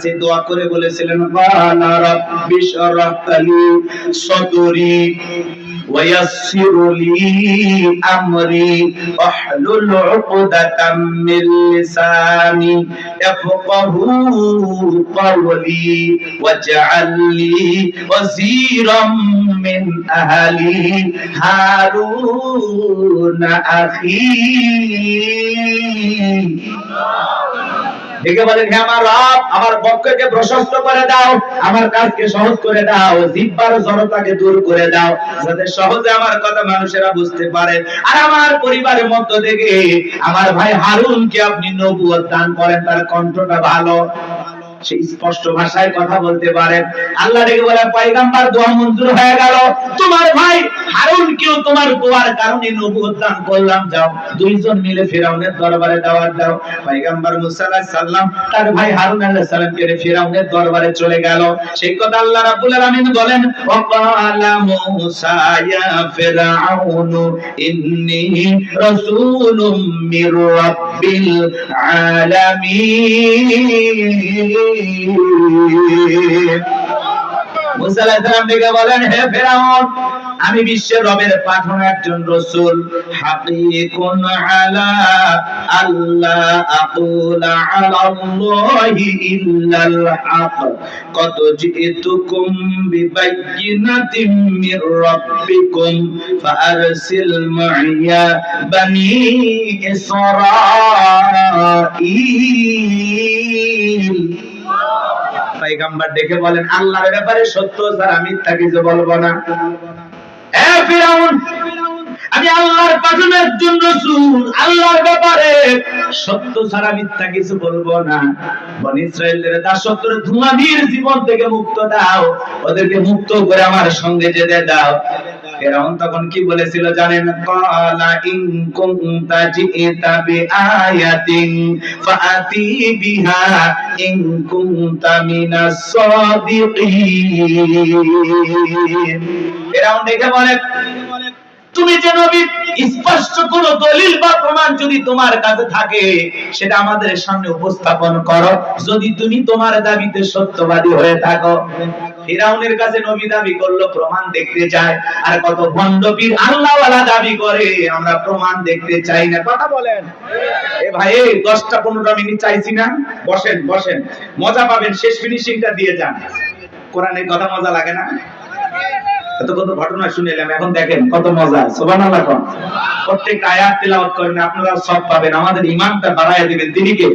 সে দোয়া করে বলেছিলেন ওয়ালা রাব্বিশ রাহলি সাদরি ويسر لي أمري واحلل عقدة من لساني يفقهوا قولي واجعل لي وزيرا من أهلي هارون أخي দেখে বলেন হে আমার রব আমার বক্ষকে প্রশস্ত করে দাও, আমার কাজকে সহজ করে দাও, জিহ্বার জড়তাকে দূর করে দাও, যাতে সহজে আমার কথা মানুষেরা বুঝতে পারে। আর আমার পরিবারের মধ্য থেকে আমার ভাই হারুনকে আপনি নবুয়ত দান করেন, তার কণ্ঠটা ভালো, সে স্পষ্ট ভাষায় কথা বলতে পারে। আল্লাহ ডেকে বলে পয়গম্বর দোয়া মঞ্জুর হয়ে গেল, তোমার ভাই হারুনকেও তোমার দোয়ার কারণে নবুয়ত দান করলাম। যাও দুইজন মিলে ফিরাউনের দরবারে দাওয়াত দাও। পয়গম্বর মুসা আলাইহিস সালাম তার ভাই হারুন আলাইহিস সালামকে নিয়ে ফিরাউনের দরবারে চলে গেল। সেই কথা আল্লাহ রাব্বুল আলামিন বলেন ওয়াকালা মুসা ইয়া ফিরাউন ইন্নী রাসূলুম মির রাব্বিল আলামিন। মুসা আলাইহিস সালাম ডেকে বলেন হে ফিরাউন, আমি বিশ্বের রবের পাঠানো একজন রাসূল। হাকিকুন আলা আল্লাহ আকুলা আলা আল্লাহি ইল্লাল হক কদ জিতুকুম বিবাইয়িনাতিন মির রাব্বিকুম ফাআরসিল মাইয়া বানি ইসরাঈল। পয়গম্বর ডেকে বলেন আল্লাহর ব্যাপারে সত্য ছাড়া মিথ্যা কিছু বলবো না। হে ফিরাউন, আমি আল্লাহর পাঠানো একজন রাসূল, আল্লাহর ব্যাপারে সত্য ছাড়া মিথ্যা কিছু বলবো না। বনি ইসরাঈলের দাসত্বের ধুমাধীর জীবন থেকে মুক্ত দাও, ওদেরকে মুক্ত করে আমার সঙ্গে যেতে দাও। ফিরাউন তখন কি বলেছিল জানেন? ক্বালা ইন কুনতা জিতা বিআয়াতিন ফাআতি বিহা ইন কুনতা মিনাস সাদিকিন। ফিরাউন দেখে বলে তুমি যে নবী, স্পষ্ট কোন দলিল বা প্রমাণ যদি তোমার কাছে থাকে সেটা আমাদের সামনে উপস্থাপন করো, যদি তুমি তোমার দাবিতে সত্যবাদী হয়ে থাকো। ফিরাউনের কাছে নবী দাবি করলো, প্রমাণ দেখতে চায়। আর কত ভণ্ডপীর আল্লাহওয়ালা দাবি করে আমরা প্রমাণ দেখতে চাই না। কথা বলেন এ ভাই, 10-15 মিনিট চাইছি না? বসেন বসেন, মজা পাবেন, শেষ ফিনিশিংটা দিয়ে যান। কোরআনের কথা মজা লাগে না? এত কত ঘটনা শুনেলাম, এখন দেখেন কত মজা। সুবহানাল্লাহ। প্রত্যেক আয়াত তেলাওয়াত করেন, আপনারা সব পাবেন। আমাদের ঈমানটা বাড়ায় দিবেন তিনি কে?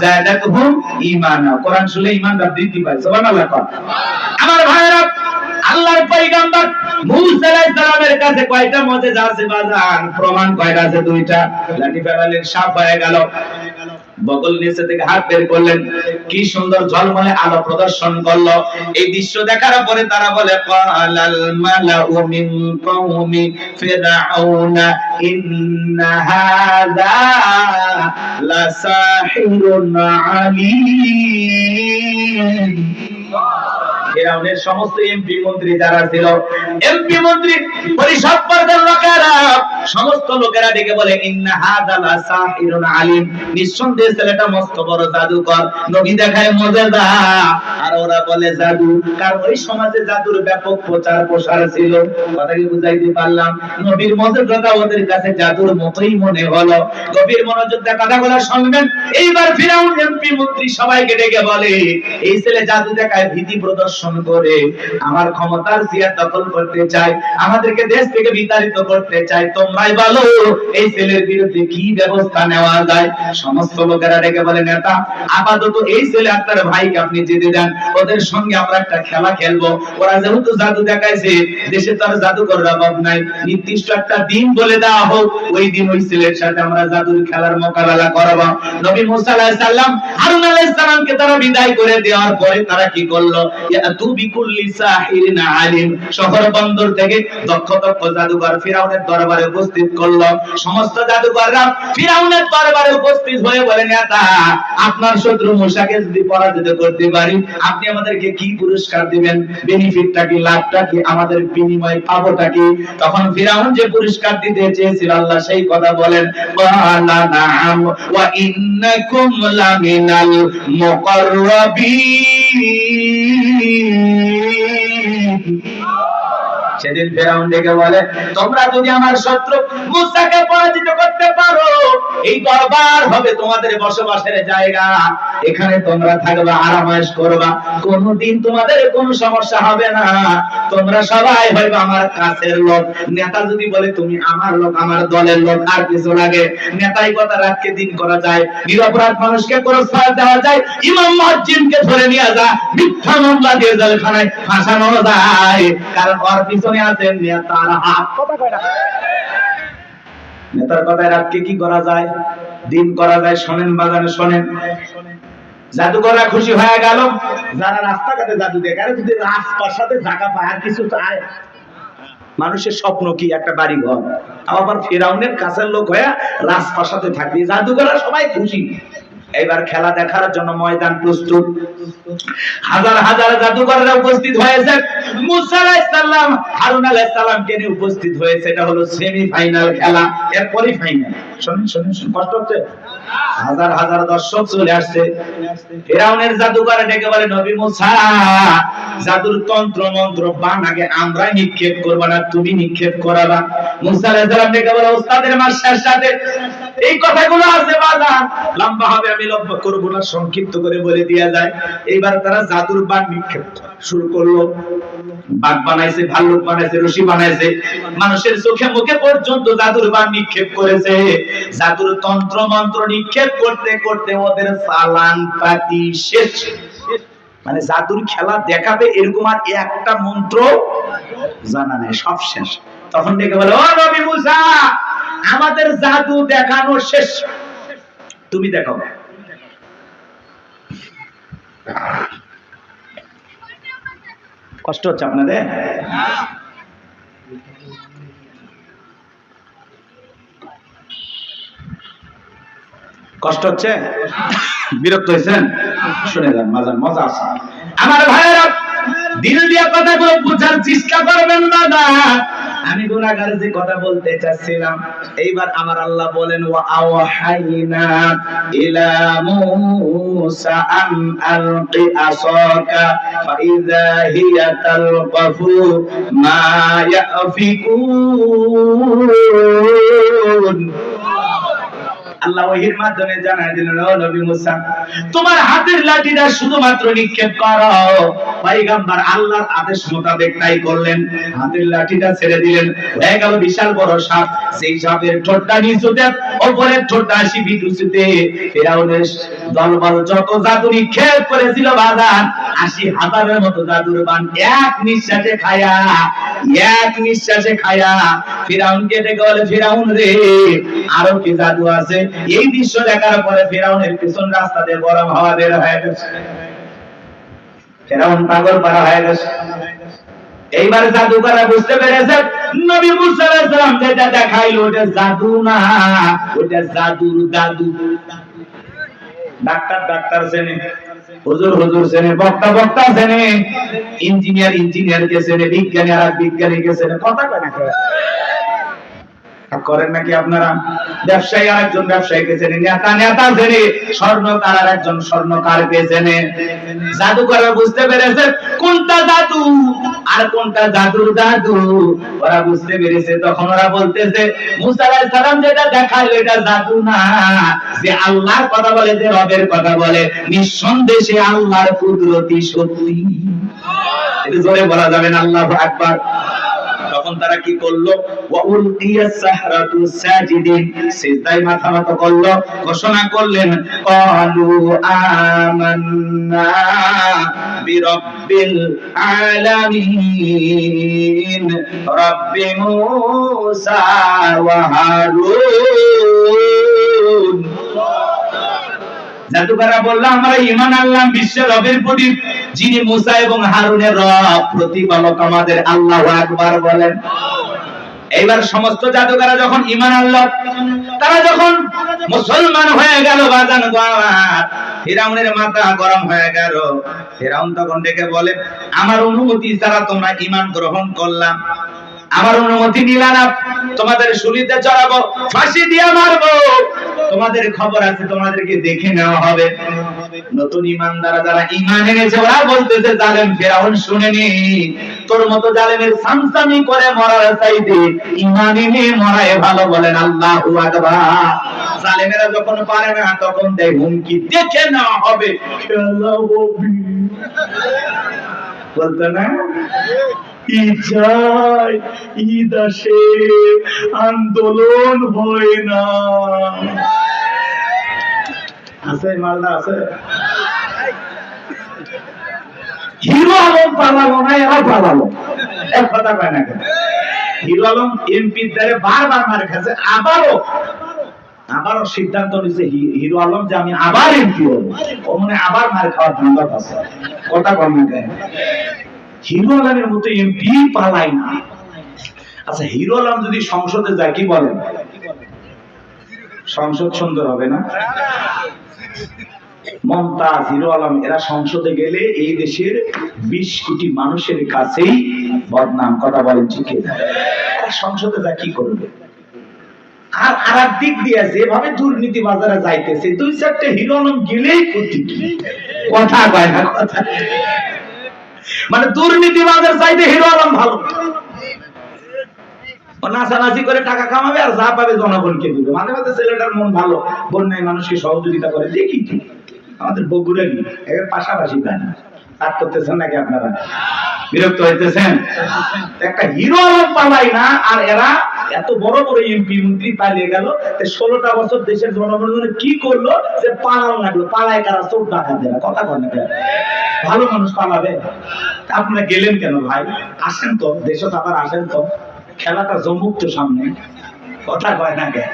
যাদাতুহুম ঈমানা। কোরআন শুনলে ঈমানটা বৃদ্ধি পায়। সুবহানাল্লাহ। আমার ভাইরা, আল্লাহর পয়গম্বর মুসা আলাইহিস সালামের কাছে কয়টা মুজিজা আছে বাজান? প্রমাণ কয়টা আছে? 2টা। লাঠি ফেলালেন, সাপ হয়ে গেল। বগল নিচে থেকে হাত বের করলেন, কি সুন্দর ঝলমলে আলো প্রদর্শন করলো। এই দৃশ্য দেখার পরে তারা বলে ক্বালাল মালাউ মিন কওমি ফিরআউনা ইন্না হাযা লাসাহিরুন আলীম। ফিরাউনের সমস্ত এমপি মন্ত্রী যারা ছিল, এমপি মন্ত্রী পরিষদ পর্যায়ের লোকেরা, সমস্ত লোকেরা ডেকে বলে ইন্না হাযা লাসাহিরুন আলীম, নিঃসন্দেহে ছেলেটা মস্ত বড় জাদুকর, নবী দেখায় মুজিজা। আর ওরা বলে জাদু, কারণ ওই সমাজে জাদুর ব্যাপক প্রচার প্রসার ছিল। কথা কি বুঝাইতে পারলাম? নবীর মুজিজা ওদের কাছে জাদুর মতোই মনে হলো। গভীর মনোযোগ দিয়ে কথাগুলো শুনবেন। এইবার ফিরাউন এমপি মন্ত্রী সবাইকে ডেকে বলে, এই ছেলে জাদু দেখায়, ভীতি প্রদর্শন করে আমার ক্ষমতার চেয়ার দখল করতে চায়, আমাদেরকে দেশ থেকে বিতাড়িত করতে চায়। তোমরাই বলো এই ছেলের বিরুদ্ধে কি ব্যবস্থা নেওয়া যায়? সমস্ত লোকেরা ডেকে বলে নেতা, আপাতত এই ছেলে আপনার ভাইকে আপনি যেতে দেন, ওদের সঙ্গে আমরা একটা খেলা খেলবো। ওরা যেহেতু জাদু দেখাইছে, দেশে তো আর জাদুকরের অভাব নাই, নির্দিষ্ট একটা দিন বলে দেওয়া হোক, ওই দিন ওই ছেলের সাথে আমরা জাদুর খেলার মোকাবেলা করব। নবী মুসা আলাইহিস সালাম হারুন আলাইহিস সালামকে তারা বিদায় করে দেওয়ার পরে তারা কি করলো? ইয়াতু বিকুল্লি সাহিরিন আলিম, শহর বন্দর থেকে দক্ষ দক্ষ জাদুকর ফিরাউনের দরবারে উপস্থিত করলো। সমস্ত জাদুকররা ফিরাউনের দরবারে উপস্থিত হয়ে বলে, নেতা, আপনার শত্রু মূসাকে যদি পরাজিত করতে পারি আপনি আমাদেরকে কি পুরস্কার দিবেন, বেনিফিটটা কি, লাভটা কি, আমাদের বিনিময়ে পাবোটা কি? তখন ফিরাউন যে পুরস্কার দিতে চেয়েছিল আল্লাহ সেই কথা বলেন, ওয়ালা নাম ওয়া ইন্নাকুম লামিনাল মুকাররাবিন। সেদিন ফিরাউন ডেকে বলে, তোমরা যদি আমার শত্রু মূসাকে পরাজিত করতে পারো এই দরবার হবে তোমাদের বসবাসের জায়গা, এখানে তোমরা থাকবা, আরামায়েশ করবা, কোনদিন তোমাদের কোনো সমস্যা হবে না, তোমরা সবাই হইবা আমার কাছের লোক। নেতা যদি বলে তুমি আমার লোক, আমার দলের লোক, আর কিছু লাগে? নেতাই কথা রাতকে দিন করা যায়, নিরপরাধ মানুষকে পুরস্কার দেওয়া যায়, ইমাম মুয়াজ্জিনকে ধরে নিয়ে যা মিথ্যা মামলা দিয়ে জেলখানায় ফাঁসানো যায়, কারণ ওর পিছনে আছে নেতার হাত। কথা কয় না, নেতার কথায় রাতকে কি করা যায়, দিন করা যায়। শোনেন বাজারে, শোনেন, জাদুকররা খুশি হয়ে গেল। যারা রাস্তাঘাটে জাদু দেখে, আরে যদি রাজপ্রাসাদে জায়গা পায় আর কিছু চায়? মানুষের স্বপ্ন কি একটা বাড়ি ঘর, আবার ফিরাউনের কাছের লোক হয়ে রাজপ্রাসাদে থাকবে। জাদুকররা সবাই খুশি। এবার খেলা দেখার জন্য ময়দান প্রস্তুত। হাজার হাজার জাদুকররা উপস্থিত হয়েছে। মুসা আলাইহিস সালাম, হারুন আলাইহিস সালামকে নিয়ে উপস্থিত হয়েছে। এটা হলো সেমিফাইনাল খেলা, এরপরই ফাইনাল। শুনুন শুনুন, কষ্ট হচ্ছে? হাজার হাজার দর্শক চলে আসছে। ফিরাউনের জাদুকর ডেকে বলে, নবী মুসা, জাদুর তন্ত্র মন্ত্র বান আগে আমরাই নিক্ষেপ করব না, তুমি নিক্ষেপ করাবা। মুসা আলাইহিস সালাম ডেকে বলে, ওস্তাদের মাস্টার সাথে এই কথাগুলো আছে বাজার, লম্বা হবে, আমি লম্বা করব না, সংক্ষিপ্ত করে বলে দেয়া যায়। এইবার তারা জাদুর বান নিক্ষেপ শুরু করলো। বাঘ বানাইছে, ভাল্লুক বানাইছে, রশি বানাইছে, মানুষের চোখে মুখে পর্যন্ত জাদুর বান নিক্ষেপ করেছে। জাদুর তন্ত্র মন্ত্র নিক্ষেপ করতে করতে ওদের চালান পাতি শেষ। মানে জাদুর খেলা দেখাবে এরকম আর একটা মন্ত্র জানা নেই, সব শেষ। তখন ডেকে বলে, ও নবী মুসা, আমাদের জাদু দেখানো শেষ, তুমি দেখাও। কষ্ট হচ্ছে আপনাদের? কষ্ট হচ্ছে? বিরক্ত হয়েছেন? শুনে যান, মজা আছে। আমার ভাইয়েরা, দিল দিয়া কথাগুলো বোঝার চেষ্টা করবেন দাদা। আমি গুনাহগার যে কথা বলতে চাচ্ছিলাম, এইবার আমার আল্লাহ বলেন, ওয়া আওহাইনা ইলা মূসা আন আলকি আসাকা ফাইযা হিয়া তালকাফু মা ইয়াফিকুন। আল্লাহ ওহীর মাধ্যমে জানায় দিলেন, ও নবী মুসা, তোমার হাতের লাঠিটা শুধুমাত্র নিক্ষেপ করো। পয়গম্বর আল্লাহর আদেশ মোতাবেক তাই করলেন, হাতের লাঠিটা ছেড়ে দিলেন। হয়ে গেল বিশাল বড় সাপ। সেই সাপের ঠোঁটটা নিচুতে, উপরের ঠোঁটটা 80 ফিট উঁচুতে। ফিরাউনের দলবল যত জাদু নিক্ষেপ করেছিল বাজার, 80,000-এর মতো জাদুর বান এক নিঃশ্বাসে খায়া ফিরাউনকে ডেকে বলে, ফিরাউন রে, আরো কি জাদু আছে? এই দৃশ্য দেখার পরে ফিরাউনের পিছন রাস্তা দিয়ে গরম হাওয়া বের হয়ে গেছে। ফিরাউন পাগল পারা হয়ে গেছে। এইবার জাদুকররা বুঝতে পেরেছে নবী মুসা আলাইহিস সালাম যেটা দেখাইলো ওটা জাদু না, ওটা জাদুর দাদু। ডাক্তার চেনে, হুজুর চেনে, বক্তা চেনে, ইঞ্জিনিয়ার কে চেনে, বিজ্ঞানী কে চেনে। কথা কয় না করেন নাকি আপনারা? ব্যবসায়ী আরেকজন ব্যবসায়ীকে চেনে, নেতা চেনে, স্বর্ণকার আরেকজন স্বর্ণকারকে চেনে। জাদুকররা বুঝতে পেরেছে কোনটা জাদু আর কোনটা জাদুর দাদু। ওরা বুঝতে পেরেছে, তখন ওরা বলতেছে, মুসা আলাইহিস সালাম যেটা দেখাইলো এটা জাদু না, যে আল্লাহর কথা বলে, যে রবের কথা বলে, নিঃসন্দেহে আল্লাহর কুদরতি শক্তি। এটা জোরে বলা যাবে না, আল্লাহু আকবার। তখন তারা কি করলো? ওয়া উলকিয়াস সাহরাতু সাজিদিন, সিজদায় মাথা নত করলো, ঘোষণা করলেন, ক্বালু আমান্না বিরাব্বিল আলামিন, রাব্বি মূসা ওয়া হারুন। জাদুকররা বলল, আমরা ঈমান আনলাম বিশ্বের রবের প্রতি, যিনি মুসা এবং হারুনের রব, প্রতিপালক আমাদের। আল্লাহু আকবার বলেন। এইবার সমস্ত জাদুকররা যখন ঈমান আনলো, তারা যখন মুসলমান হয়ে গেল, বাজান গো আমার, ফিরাউনের মাথা গরম হয়ে গেল। ফিরাউন তখন ডেকে বলে, আমার অনুমতি ছাড়া তোমরা ঈমান গ্রহণ করলাম, আমার অনুমতি নিলা না, তোমাদের শুলিতে চড়াবো, ফাঁসি দিয়ে মারবো, তোমাদের খবর আছে, তোমাদেরকে দেখে নেওয়া হবে। নতুন ঈমানদার যারা ঈমান এনেছে ওরা বলতেছে, জালেম ফিরাউন শুনেনি, তোর মতো জালেমের সামসামি করে মরার চাইতে ঈমান এনে মরাই ভালো। বলেন আল্লাহু আকবার। জালেমেরা যখন পারে না তখন দেয় হুমকি, দেখে নেওয়া হবে। বলতো না, ঈদ আসে আন্দোলন হয় না। আছে মালদা আছে। হিরো আলম পালালো না, এরা পালালো। এক কথা কয় না কেন? হিরো আলম এমপির দ্বারে বারবার মার খাচ্ছে, আবারও সিদ্ধান্ত নিয়েছে হিরো আলম যে আমি আবার এমপি হবো। ও মনে আবার মার খাওয়ার ধান্দা আছে। কথা কয় না কেন? হিরো আলমের মতো এমপি পালাই না। আচ্ছা, হিরো আলম যদি সংসদে যায় কি বলেন? সংসদ সুন্দর হবে না? মমতাজ, হিরো আলম এরা সংসদে গেলে এই দেশের 20 কোটি মানুষের কাছেই বদনাম। কথা বলেন ঠিক না? এরা সংসদে যা কি করবে? আর আরেক দিক দিয়ে যেভাবে দুর্নীতি বাজারে যাইতেছে, 2-4টা হিরো আলম গেলেই ক্ষতি। কথা কয় না? কথা মানে দুর্নীতি বাজার চাইতে হিরো আলম ভালো। নাচানাচি করে টাকা কামাবে আর যা পাবে জনগণকে দিবে। মাঝে মাঝে ছেলেটার মন ভালো, বন্যায় মানুষকে সহযোগিতা করে, দেখি কি আমাদের বগুড়া কি এর পাশাপাশি পায় না। রাগ করতেছেন নাকি আপনারা? বিরক্ত হইতেছেন? একটা হিরো আলম পালাই না, আর এরা এত বড় বড় এমপি মন্ত্রী পালিয়ে গেল। 16টা বছর দেশের জনগণের জন্য কি করলো যে পালানো লাগলো? পালায় কারা? চোর ডাকাতেরা। কথা বলেন কেন? ভালো মানুষ পালাবে? আপনারা গেলেন কেন ভাই? আসেন তো, দেশে আবার আসেন তো, খেলাটা জমুক তো সামনে। কথা কয় না কেন?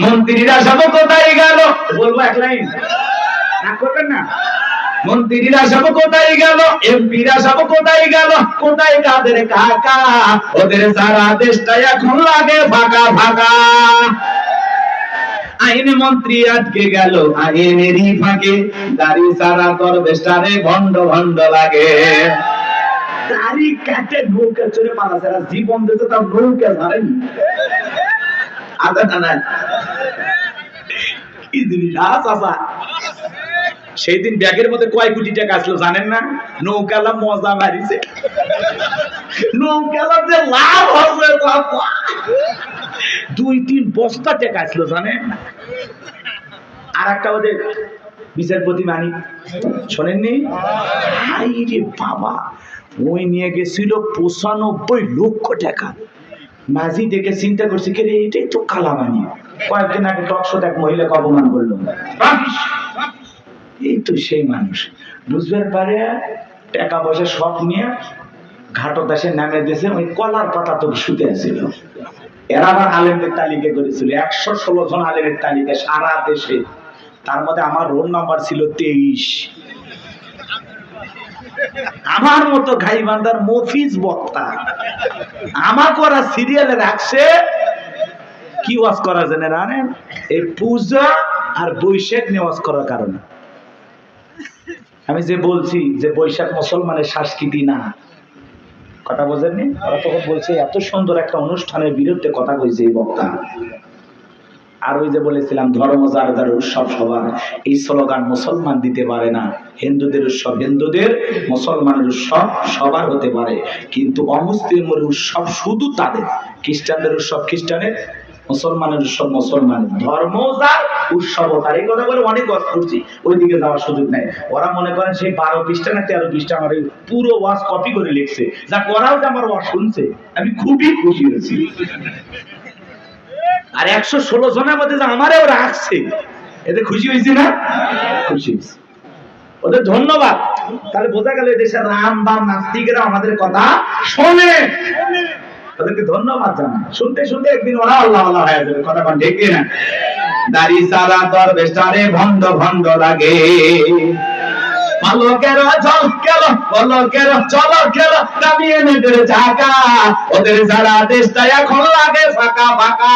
মন্ত্রীরা সব কোথায় গেল? বলবো এক লাইন, রাগ করবেন না? মন্ত্রীরা সব কোথায় গেল? এমপিরা সব কোথায় গেল? কোথায় কাদের কাকা? ওদের সারা দেশটা এখন লাগে ফাঁকা ফাঁকা। আইন মন্ত্রী আটকে গেল আইনেরই ফাঁকে, দাড়ি সারা দরবেশটারে ভণ্ড ভণ্ড লাগে। দাড়ি কাটে নৌকা চড়ে পালাছে, জীবন দিতে তার নৌকা ধরেন। আদা না কি জিনিস? আচ্ছা, সেই দিন ব্যাগের মধ্যে কয় কোটি টাকা আসলো জানেন না? নৌকালা মজা মারিছে, নৌকালা যে লাভ হবে, 2-3 বস্তা টাকা আসলো জানেন। আর একটা ওদের বিচারপতি মানিক শোনেননি? রে বাবা, ওই নিয়ে গেছিল 95 লক্ষ টাকা। মাঝি দেখে চিন্তা করছে, কে রে, এটাই তো কালামানি। কয়েকদিন আগে টকশোতে এক মহিলাকে অপমান করলো, এই তো সেই মানুষ। বুঝবার পারে টাকা পয়সা সব নিয়ে ঘাটো দেশে নামে দিয়েছে। ওই কলার পাতা তো শুতে আসছিল। এরা আবার আলেমদের তালিকা করেছিল, 116 জন আলেমের তালিকা সারা দেশে। তার মধ্যে আমার রোল নাম্বার ছিল 23। আমার মতো গাইবান্ধার মফিজ বক্তা আমাকে ওরা সিরিয়ালে রাখছে। কি ওয়াজ করার জন্য জানেন? এই পূজা আর বৈশাখ নিয়ে ওয়াজ করার কারণে। আমি যে বলছি যে বৈশাখ মুসলমানের সংস্কৃতি না, কথা বোঝেননি? ওরা তখন বলছে এত সুন্দর একটা অনুষ্ঠানের বিরুদ্ধে কথা কইছে এই বক্তা। আর ওই যে বলেছিলাম ধর্ম যার যার উৎসব সবার, এই স্লোগান মুসলমান দিতে পারে না। হিন্দুদের উৎসব হিন্দুদের, মুসলমানের উৎসব সবার হতে পারে, কিন্তু অমুসলিমের উৎসব শুধু তাদের। খ্রিস্টানদের উৎসব খ্রিস্টানের, মুসলমানের উৎসব মুসলমানের। ধর্ম যার উৎসব তার। এই কথা বলে অনেক ওয়াজ করছি, ওইদিকে যাওয়ার সুযোগ নেই। ওরা মনে করেন সেই 12 পৃষ্ঠা না 13 পৃষ্ঠা আমার পুরো ওয়াজ কপি করে লিখছে, যা করাও যে আমার ওয়াজ শুনছে। আমি খুবই খুশি হয়েছি। আর 116 জনের মধ্যে যে আমারও রাখছে, এতে খুশি হয়েছি না? খুশি হয়েছি, ওদের ধন্যবাদ। তাহলে বোঝা গেল দেশের রাম বাম নাস্তিকেরা আমাদের কথা শোনে, ওদেরকে ধন্যবাদ জানাই। শুনতে শুনতে একদিন ওরা আল্লাহ আল্লাহ হয়ে যাবে। কথা বল ঠিক না? দাড়ি সারা দরবেশটারে ভণ্ড ভণ্ড লাগে। পালকের ঝলকের পলকের ঝলকের নামিয়ে নেদের ঢাকা ওদের যারা দেশটা এখন লাগে ফাঁকা ফাঁকা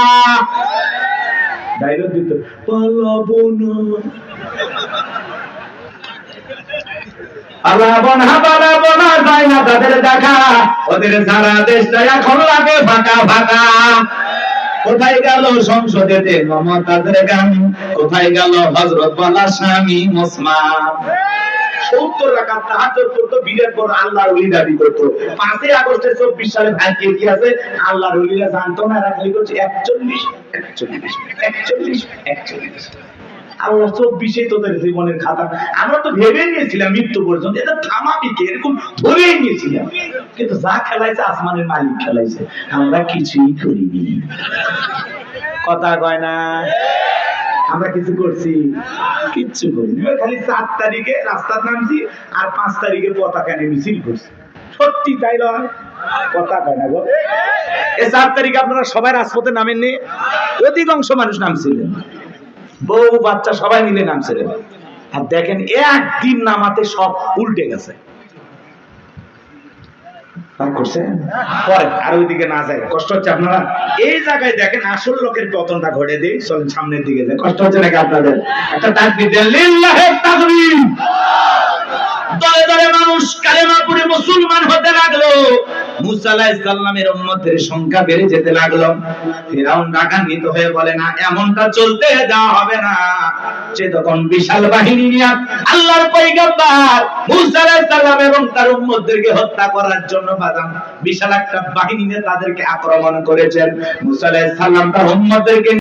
ডায়লগ দিত পালাবো না পালাবো না যায় না তাদের দেখা ওদের সারা দেশটা এখন লাগে ফাঁকা ফাঁকা কোথায় গেল সংসদেতে মমতাজের গান কোথায় গেল হযরত ওয়ালা স্বামী মুসলমান 70 রাকাত তাহাজ্জুদ করতে বিরাট বড় আল্লাহর ওলি দাবি করত 5 আগস্টে 24 সালে ভাগ্যে কি আছে আল্লাহর ওলিরা জানতো না রাখলি করছে 41 আল্লাহ 24 তোদের জীবনের খাতা আমরা তো ভেবে নিয়েছিলাম মৃত্যু পর্যন্ত এটা থামাবি কে এরকম ধরেই নিয়েছিলাম কিন্তু যা খেলাইছে আসমানের মালিক খেলাইছে আমরা কিছুই করিনি কথা কয় না আমরা কিছু করছি কিচ্ছু করিনি খালি 7 তারিখে রাস্তার নামছি আর 5 তারিখে পতাকা নিয়ে মিছিল করছি সত্যি তাই নয় কথা কয় না গো এই 7 তারিখে আপনারা সবাই রাজপথে নামেননি অধিকাংশ মানুষ নামছিলেন বউ বাচ্চা সবাই মিলে নামছিলেন আর দেখেন একদিন নামাতে সব উল্টে গেছে পরে আর ওইদিকে না যায় কষ্ট হচ্ছে আপনারা এই জায়গায় দেখেন আসল লোকের পতনটা ঘটে দেই চলেন সামনের দিকে যায় কষ্ট হচ্ছে নাকি আপনাদের একটা তাকবীর দেন লিল্লাহি তাকবীর দলে দলে মানুষ কালেমা পড়ে মুসলমান হতে লাগলো মুসা আলাইহিস সালামের উম্মতের সংখ্যা বেড়ে যেতে লাগলো ফিরাউন রাগান্বিত হয়ে বলে না এমনটা চলতে দেওয়া হবে না সে তখন বিশাল বাহিনী নিয়ে আল্লাহর পয়গম্বর মুসা আলাইহিস সালাম এবং তার উম্মতদেরকে হত্যা করার জন্য বাজান বিশাল একটা বাহিনী নিয়ে তাদেরকে আক্রমণ করেছেন মুসা আলাইহিস সালাম তার উম্মতদেরকে